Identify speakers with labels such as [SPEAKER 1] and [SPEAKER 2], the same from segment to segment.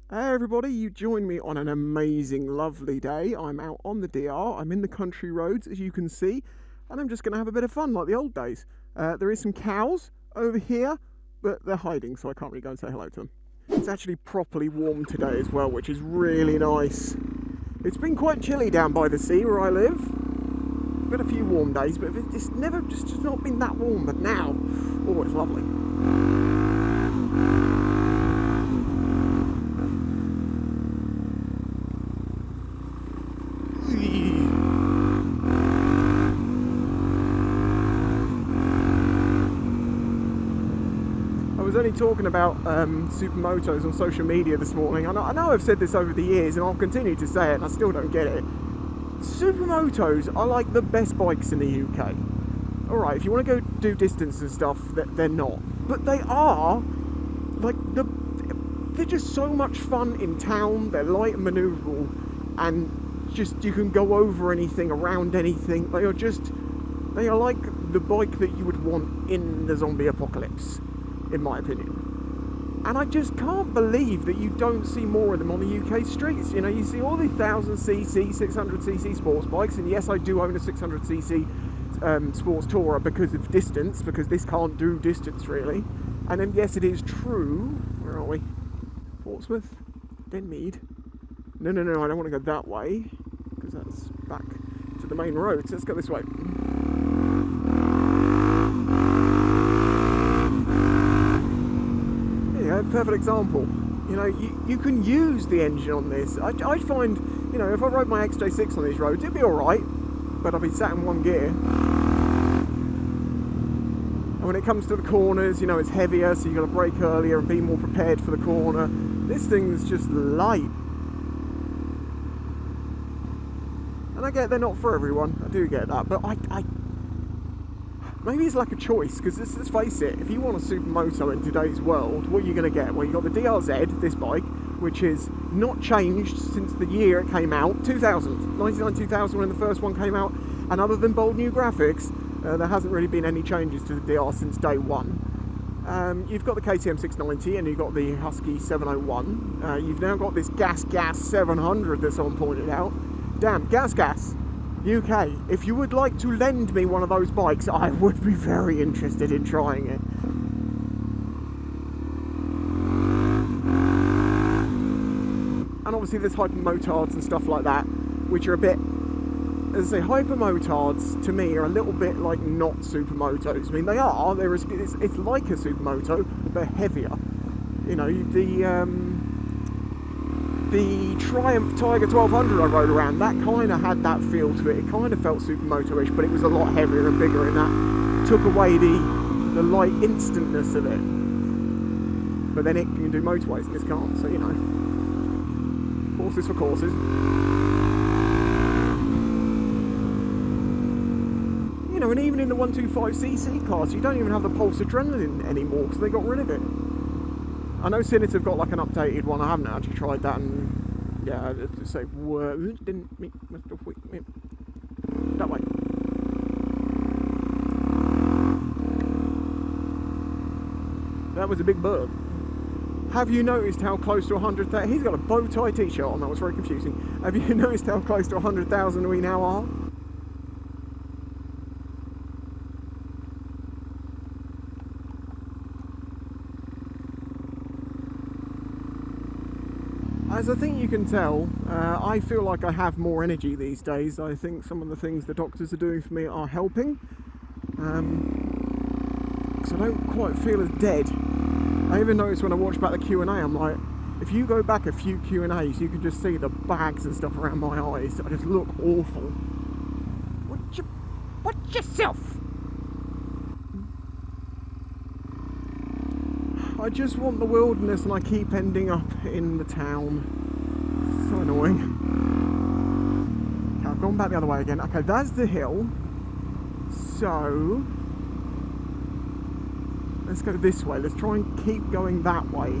[SPEAKER 1] Hey everybody, you join me on an amazing, lovely day. I'm out on the DR, I'm in the country roads as you can see, and I'm just going to have a bit of fun like the old days. There is some cows over here, but they're hiding so I can't really go and say hello to them. It's actually properly warm today as well, which is really nice. It's been quite chilly down by the sea where I live. Been a few warm days, but it's never just not been that warm, but now, oh, it's lovely. I was only talking about supermotos on social media this morning. I know I've said this over the years and I'll continue to say it and I still don't get it. Supermotos are like the best bikes in the UK. Alright, if you want to go do distance and stuff, they're not. But they are, like, they're just so much fun in town, they're light and manoeuvrable, and just, you can go over anything, around anything. They are like the bike that you would want in the zombie apocalypse, in my opinion. And I just can't believe that you don't see more of them on the UK streets. You know, you see all these 1000cc, 600cc sports bikes, and yes, I do own a 600cc sports tourer because of distance, because this can't do distance really. And then yes, it is true. Where are we? Portsmouth? Denmead? No, I don't want to go that way, because that's back to the main road. So let's go this way. Perfect example. You know, you can use the engine on this. I find, you know, if I rode my XJ6 on these roads, it'd be alright, but I'd be sat in one gear. And when it comes to the corners, you know, it's heavier, so you've got to brake earlier and be more prepared for the corner. This thing's just light. And I get they're not for everyone, I do get that, but maybe it's like a choice, because let's face it, if you want a supermoto in today's world, what are you going to get? Well, you've got the DRZ, this bike, which is not changed since the year it came out, 2000, 99-2000 when the first one came out, and other than bold new graphics, there hasn't really been any changes to the DR since day one. You've got the KTM 690 and you've got the Husky 701. You've now got this Gas 700 that someone pointed out. Damn, Gas. UK, if you would like to lend me one of those bikes, I would be very interested in trying it. And obviously there's hypermotards and stuff like that, which are a bit, as I say, hypermotards to me are a little bit like not supermotos. I mean, they are, it's like a supermoto, but heavier. You know, the Triumph Tiger 1200 I rode around, that kind of had that feel to it. It kind of felt supermoto-ish, but it was a lot heavier and bigger, and that took away the light instantness of it. But then it can do motorways and this can't, so you know. Horses for courses. You know, and even in the 125cc class, you don't even have the Pulse Adrenaline anymore because they got rid of it. I know Cynids have got like an updated one. I haven't actually tried that, and yeah, I'd say didn't meet that way. That was a big bird. Have you noticed how close to 100,000? He's got a bow tie t-shirt on. That was very confusing. Have you noticed how close to 100,000 we now are? As I think you can tell, I feel like I have more energy these days. I think some of the things the doctors are doing for me are helping. Because I don't quite feel as dead. I even noticed when I watched back the Q&A, I'm like, if you go back a few Q&As, you can just see the bags and stuff around my eyes. I just look awful. Watch yourself! I just want the wilderness and I keep ending up in the town. So annoying. Okay, I've gone back the other way again. Okay, that's the hill. So let's go this way. Let's try and keep going that way.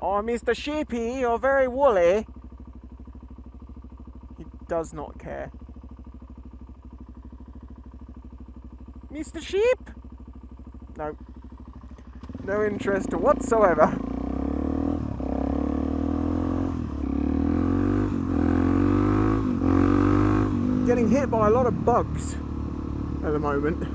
[SPEAKER 1] Oh, Mr. Sheepy, you're very woolly. He does not care. Mr. Sheep? No. No interest whatsoever. Getting hit by a lot of bugs at the moment.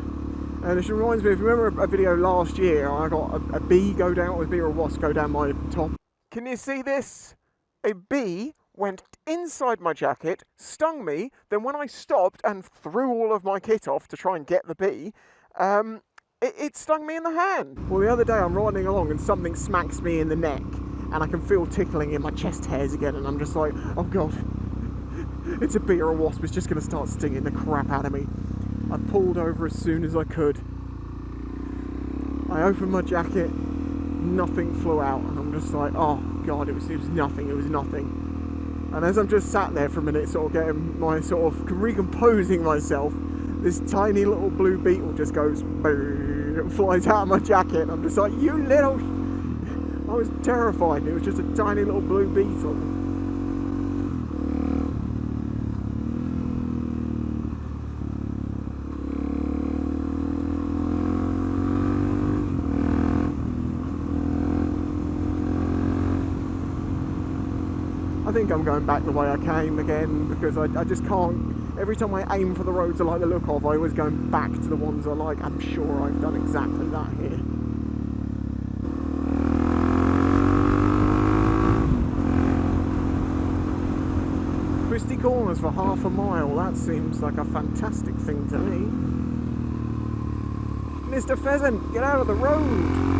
[SPEAKER 1] And it reminds me, if you remember a video last year, I got a bee go down, a bee or a wasp go down my top. Can you see this? A bee went inside my jacket, stung me, then when I stopped and threw all of my kit off to try and get the bee, it stung me in the hand. Well, the other day I'm riding along and something smacks me in the neck and I can feel tickling in my chest hairs again, and I'm just like, oh god, it's a bee or a wasp, it's just going to start stinging the crap out of me. I pulled over as soon as I could. I opened my jacket, nothing flew out, and I'm just like, oh god, it was nothing, it was nothing. And as I'm just sat there for a minute, sort of getting my sort of recomposing myself, this tiny little blue beetle just goes boom and flies out of my jacket, and I'm just like, you little... I was terrified. It was just a tiny little blue beetle. I think I'm going back the way I came again, because I just can't. Every time I aim for the roads I like the look of, I always go back to the ones I like. I'm sure I've done exactly that here. Twisty corners for half a mile, that seems like a fantastic thing to me. Mr. Pheasant, get out of the road!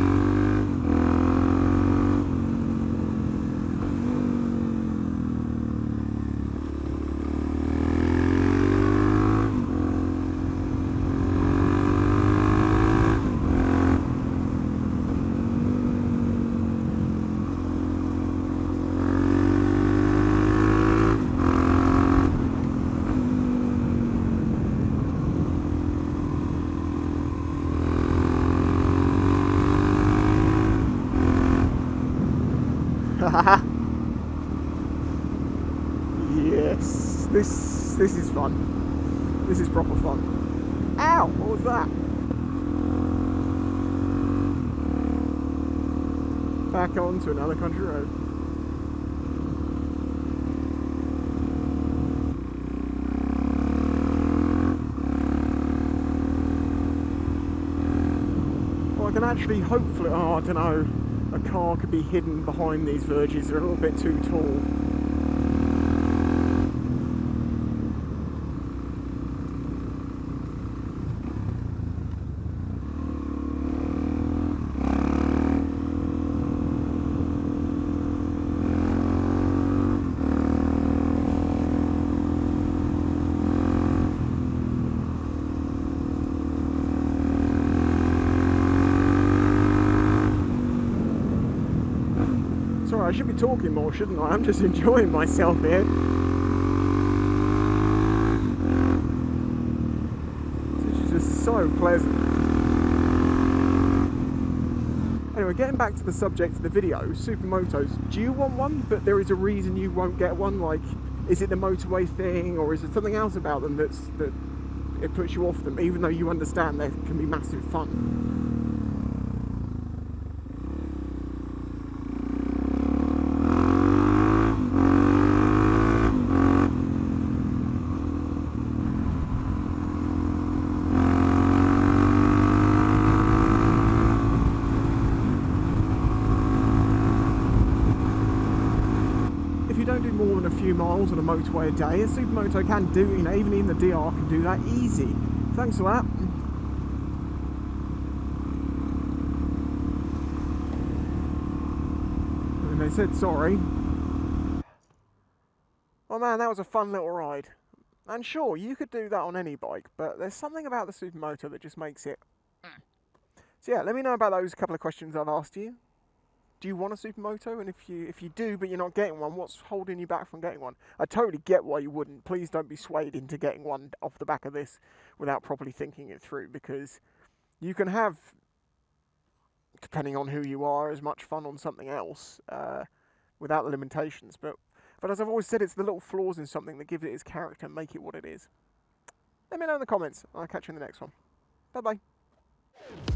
[SPEAKER 1] Yes, this is fun. This is proper fun. Ow! What was that? Back onto another country road. Well, I can actually hopefully... Oh, I don't know. A car could be hidden behind these verges. They're a little bit too tall. Sorry, I should be talking more, shouldn't I? I'm just enjoying myself here. This is just so pleasant. Anyway, getting back to the subject of the video, supermotos. Do you want one, but there is a reason you won't get one? Like, is it the motorway thing, or is it something else about them that it puts you off them, even though you understand they can be massive fun? Don't do more than a few miles on a motorway a day. A supermoto can do, you know, even in the DR can do that easy. Thanks for that. And they said sorry. Oh man, that was a fun little ride. And sure, you could do that on any bike, but there's something about the supermoto that just makes it... So yeah, let me know about those couple of questions I've asked you. Do you want a supermoto? And if you do, but you're not getting one, what's holding you back from getting one? I totally get why you wouldn't. Please don't be swayed into getting one off the back of this without properly thinking it through, because you can have depending on who you are, as much fun on something else without the limitations. But as I've always said, it's the little flaws in something that give it its character and make it what it is. Let me know in the comments. I'll catch you in the next one. Bye bye.